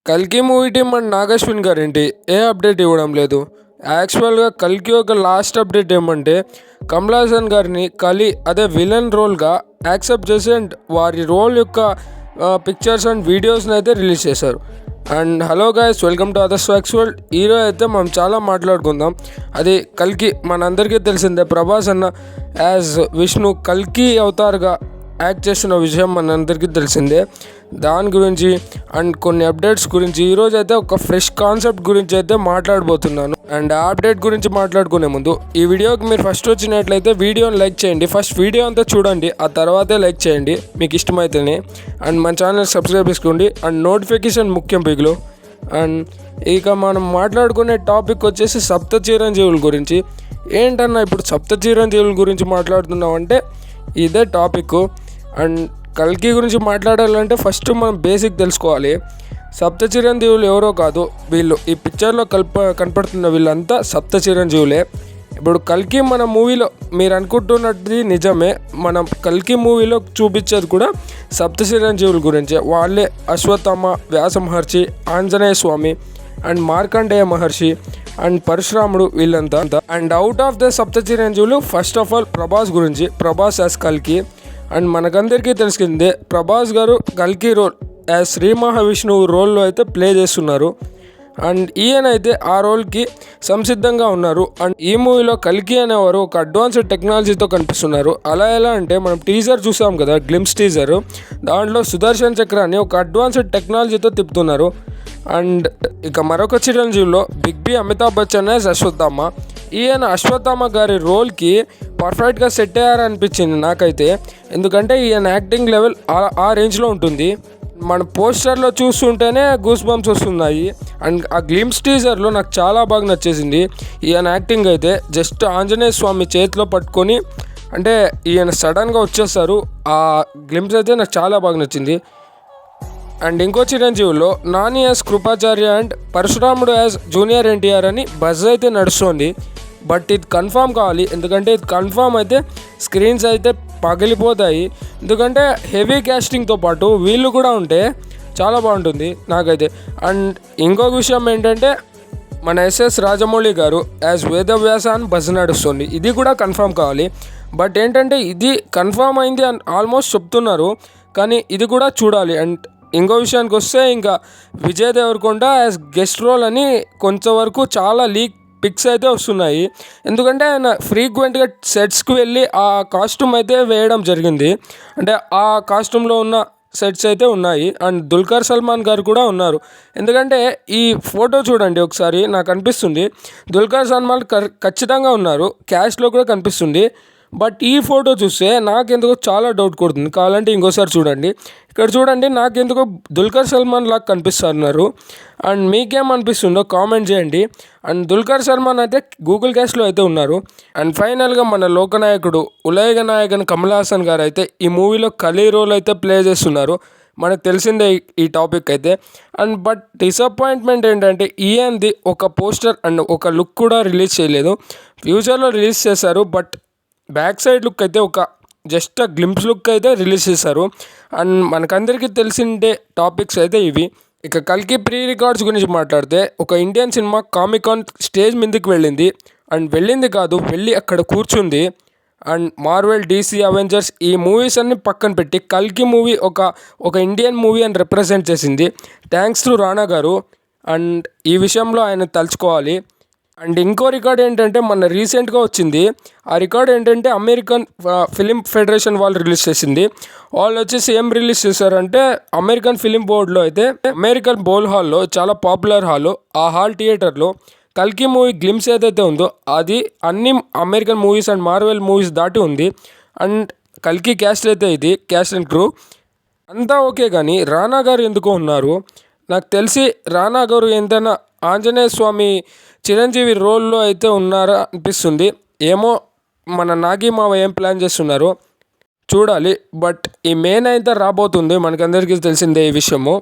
కల్కి movie team and Nag Ashwin గారేంటి ఏ అప్డేట్ ఇవ్వడం లేదు. యాక్చువల్గా కల్కి ఒక లాస్ట్ అప్డేట్ ఏమంటే కమల్ హాసన్ గారిని కలి అదే విలన్ రోల్గా యాక్సెప్ట్ చేసి అండ్ వారి రోల్ యొక్క పిక్చర్స్ అండ్ వీడియోస్ని అయితే రిలీజ్ చేశారు. And hello guys, welcome to others facts world. ఈరోజు అయితే మనం చాలా మాట్లాడుకుందాం. అది కల్కి మనందరికీ తెలిసిందే, ప్రభాస్ అన్న యాజ్ విష్ణు కల్కి అవతార్గా యాక్ట్ చేస్తున్న విషయం మనందరికీ తెలిసిందే. దాని గురించి అండ్ కొన్ని అప్డేట్స్ గురించి ఈరోజు అయితే ఒక ఫ్రెష్ కాన్సెప్ట్ గురించి అయితే మాట్లాడబోతున్నాను. అండ్ ఆ అప్డేట్ గురించి మాట్లాడుకునే ముందు ఈ వీడియోకి మీరు ఫస్ట్ వచ్చినట్లయితే వీడియోని లైక్ చేయండి. ఫస్ట్ వీడియో అంతా చూడండి, ఆ తర్వాతే లైక్ చేయండి మీకు ఇష్టమైతేనే. అండ్ మన ఛానల్ సబ్స్క్రైబ్ చేసుకోండి అండ్ నోటిఫికేషన్ ముఖ్యం పిగులు. అండ్ ఇక మనం మాట్లాడుకునే టాపిక్ వచ్చేసి సప్త చిరంజీవుల గురించి. ఏంటన్నా ఇప్పుడు సప్త చిరంజీవుల గురించి మాట్లాడుతున్నాం అంటే ఇదే టాపిక్. అండ్ కల్కి గురించి మాట్లాడాలంటే ఫస్ట్ మనం బేసిక్ తెలుసుకోవాలి. సప్త చిరంజీవులు ఎవరో కాదు, వీళ్ళు ఈ పిక్చర్లో కనపడుతున్న వీళ్ళంతా సప్త చిరంజీవులే. ఇప్పుడు కల్కి మన మూవీలో మీరు అనుకుంటున్నది నిజమే, మనం కల్కి మూవీలో చూపించేది కూడా సప్త చిరంజీవుల గురించే. వాళ్ళే అశ్వత్థామ, వ్యాస మహర్షి, ఆంజనేయ స్వామి అండ్ మార్కండేయ మహర్షి అండ్ పరశురాముడు, వీళ్ళంతా. అండ్ అవుట్ ఆఫ్ ద సప్త చిరంజీవులు ఫస్ట్ ఆఫ్ ఆల్ ప్రభాస్ గురించి. ప్రభాస్ యాజ్ కల్కి. అండ్ మనకందరికీ తెలిసిందే ప్రభాస్ గారు కల్కి రోల్ యాజ్ శ్రీ మహావిష్ణువు రోల్లో అయితే ప్లే చేస్తున్నారు. అండ్ ఈయనైతే ఆ రోల్కి సంసిద్ధంగా ఉన్నారు. అండ్ ఈ మూవీలో కల్కి అనేవారు ఒక అడ్వాన్స్డ్ టెక్నాలజీతో కనిపిస్తున్నారు. అలా ఎలా అంటే మనం టీజర్ చూసాం కదా, గ్లిమ్స్ టీజర్, దాంట్లో సుదర్శన్ చక్రాన్ని ఒక అడ్వాన్స్డ్ టెక్నాలజీతో తిప్పుతున్నారు. అండ్ ఇక మరొక చిరంజీవిలో big B Amitabh Bachchan as Ashwatthama. ఈయన అశ్వత్థామ గారి రోల్కి పర్ఫెక్ట్గా సెట్ అయ్యారనిపించింది నాకైతే. ఎందుకంటే ఈయన యాక్టింగ్ లెవెల్ ఆ రేంజ్లో ఉంటుంది. మన పోస్టర్లో చూస్తుంటేనే గూస్ బంప్స్ వస్తున్నాయి. అండ్ ఆ గ్లిమ్స్ టీజర్లో నాకు చాలా బాగా నచ్చేసింది ఈయన యాక్టింగ్ అయితే. జస్ట్ ఆంజనేయ స్వామి చేతిలో పట్టుకొని అంటే ఈయన సడన్గా వచ్చేస్తారు. ఆ గ్లిమ్స్ అయితే నాకు చాలా బాగా నచ్చింది. అండ్ ఇంకో చిరంజీవిలో నాని యాజ్ కృపాచార్య అండ్ పరశురాముడు యాజ్ జూనియర్ ఎన్టీఆర్ అని బజ్ అయితే నడుస్తుంది. బట్ ఇది కన్ఫామ్ కావాలి, ఎందుకంటే ఇది కన్ఫామ్ అయితే స్క్రీన్స్ అయితే పగిలిపోతాయి. ఎందుకంటే హెవీ క్యాస్టింగ్తో పాటు వీళ్ళు కూడా ఉంటే చాలా బాగుంటుంది నాకైతే. అండ్ ఇంకొక విషయం ఏంటంటే మన ఎస్ఎస్ రాజమౌళి గారు యాజ్ వేదవ్యాస అని బజ్ నడుస్తుంది. ఇది కూడా కన్ఫామ్ కావాలి. బట్ ఏంటంటే ఇది కన్ఫామ్ అయింది అని ఆల్మోస్ట్ చెప్తున్నారు, కానీ ఇది కూడా చూడాలి. అండ్ ఇంకో విషయానికి వస్తే ఇంకా Vijay Deverakonda as guest role అని కొంతవరకు చాలా లీక్ పిక్స్ అయితే వస్తున్నాయి. ఎందుకంటే ఆయన ఫ్రీక్వెంట్గా సెట్స్కి వెళ్ళి ఆ కాస్ట్యూమ్ అయితే వేయడం జరిగింది. అంటే ఆ కాస్ట్యూమ్లో ఉన్న సెట్స్ అయితే ఉన్నాయి. అండ్ దుల్కర్ సల్మాన్ గారు కూడా ఉన్నారు. ఎందుకంటే ఈ ఫోటో చూడండి ఒకసారి, నాకు అనిపిస్తుంది దుల్కర్ సల్మాన్ ఖచ్చితంగా ఉన్నారు, క్యాస్ట్లో కూడా కనిపిస్తుంది. బట్ ఈ ఫోటో చూస్తే నాకెందుకో చాలా డౌట్ కొడుతుంది. కావాలంటే ఇంకోసారి చూడండి, ఇక్కడ చూడండి, నాకెందుకో దుల్కర్ సల్మాన్ లాగా కనిపిస్తున్నారు. అండ్ మీకేమనిపిస్తుందో కామెంట్ చేయండి. అండ్ దుల్కర్ సల్మాన్ అయితే గూగుల్ క్యాస్ట్లో అయితే ఉన్నారు. అండ్ ఫైనల్గా మన లోకనాయకుడు ఉలయగ నాయకన్ కమల్ హాసన్ గారు అయితే ఈ మూవీలో కలీ రోల్ అయితే ప్లే చేస్తున్నారు. మనకు తెలిసిందే ఈ టాపిక్ అయితే. అండ్ బట్ డిసప్పాయింట్మెంట్ ఏంటంటే ఈయనది ఒక పోస్టర్ అండ్ ఒక లుక్ కూడా రిలీజ్ చేయలేదు. ఫ్యూచర్లో రిలీజ్ చేశారు, బట్ బ్యాక్ సైడ్ లుక్ అయితే ఒక జస్ట్ గ్లింప్స్ లుక్ అయితే రిలీజ్ చేశారు. అండ్ మనకందరికీ తెలిసిండే టాపిక్స్ అయితే ఇవి. ఇక కల్కి ప్రీ రికార్డ్స్ గురించి మాట్లాడితే ఒక ఇండియన్ సినిమా కామికాన్ స్టేజ్ మీదకి వెళ్ళింది. అండ్ వెళ్ళింది కాదు, వెళ్ళి అక్కడ కూర్చుంది. అండ్ మార్వెల్, డీసీ, అవెంజర్స్ ఈ మూవీస్ అన్ని పక్కన పెట్టి కల్కి మూవీ ఒక ఇండియన్ మూవీ అని రిప్రజెంట్ చేసింది. థ్యాంక్స్ టు రానా గారు. అండ్ ఈ విషయంలో ఆయన తలుచుకోవాలి. అండ్ ఇంకో రికార్డ్ ఏంటంటే మన రీసెంట్గా వచ్చింది. ఆ రికార్డ్ ఏంటంటే అమెరికన్ ఫిలిం ఫెడరేషన్ వాళ్ళు రిలీజ్ చేసింది. వాళ్ళు వచ్చేసి ఏం రిలీజ్ చేశారంటే అమెరికన్ ఫిలిం బోర్డులో అయితే అమెరికన్ బౌల్ హాల్లో, చాలా పాపులర్ హాల్, ఆ హాల్ థియేటర్లో కల్కి మూవీ గ్లిమ్స్ ఏదైతే ఉందో అది అన్ని American movies and Marvel movies దాటి ఉంది. అండ్ కల్కి క్యాస్ట్ అయితే ఇది క్యాస్ట్ అండ్ క్రూ అంతా ఓకే, కానీ రానా గారు ఎందుకో ఉన్నారు. నాకు తెలిసి రానా గారు ఎంతైనా ఆంజనేయ స్వామి చిరంజీవి రోల్లో అయితే ఉన్నారా అనిపిస్తుంది. ఏమో మన నాగి మావ ఏం ప్లాన్ చేస్తున్నారో చూడాలి. బట్ ఈ మెయిన్ అయితే రాబోతుంది, మనకందరికీ తెలిసిందే ఈ విషయము.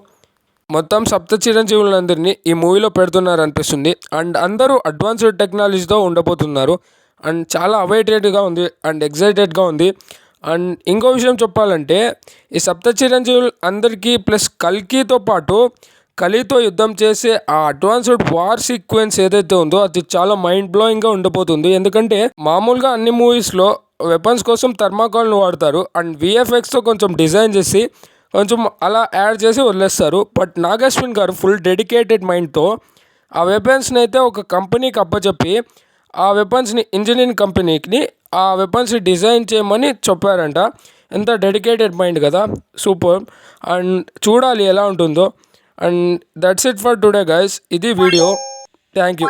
మొత్తం సప్త చిరంజీవులందరినీ ఈ మూవీలో పెడుతున్నారు అనిపిస్తుంది. అండ్ అందరూ అడ్వాన్స్డ్ టెక్నాలజీతో ఉండబోతున్నారు. అండ్ చాలా అవైటెడ్గా ఉంది అండ్ ఎగ్జైటెడ్గా ఉంది. అండ్ ఇంకో విషయం చెప్పాలంటే ఈ సప్త చిరంజీవులు అందరికీ ప్లస్ కల్కితో పాటు కలితో యుద్ధం చేసే ఆ అడ్వాన్స్డ్ వార్ సీక్వెన్స్ ఏదైతే ఉందో అది చాలా మైండ్ బ్లోయింగ్గా ఉండిపోతుంది. ఎందుకంటే మామూలుగా అన్ని మూవీస్లో వెపన్స్ కోసం థర్మాకోల్ను వాడతారు అండ్ విఎఫ్ఎక్స్తో కొంచెం డిజైన్ చేసి కొంచెం అలా యాడ్ చేసి వదిలేస్తారు. బట్ నాగశ్విన్ గారు ఫుల్ డెడికేటెడ్ మైండ్తో ఆ వెపన్స్ని అయితే ఒక కంపెనీకి అప్పచెప్పి ఆ వెపన్స్ని ఇంజనీరింగ్ కంపెనీకి ఆ వెపన్స్ని డిజైన్ చేయమని చెప్పారంట. ఎంత డెడికేటెడ్ మైండ్ కదా, సూపర్. అండ్ చూడాలి ఎలా ఉంటుందో. And that's it for today guys. ఇది వీడియో. Thank you.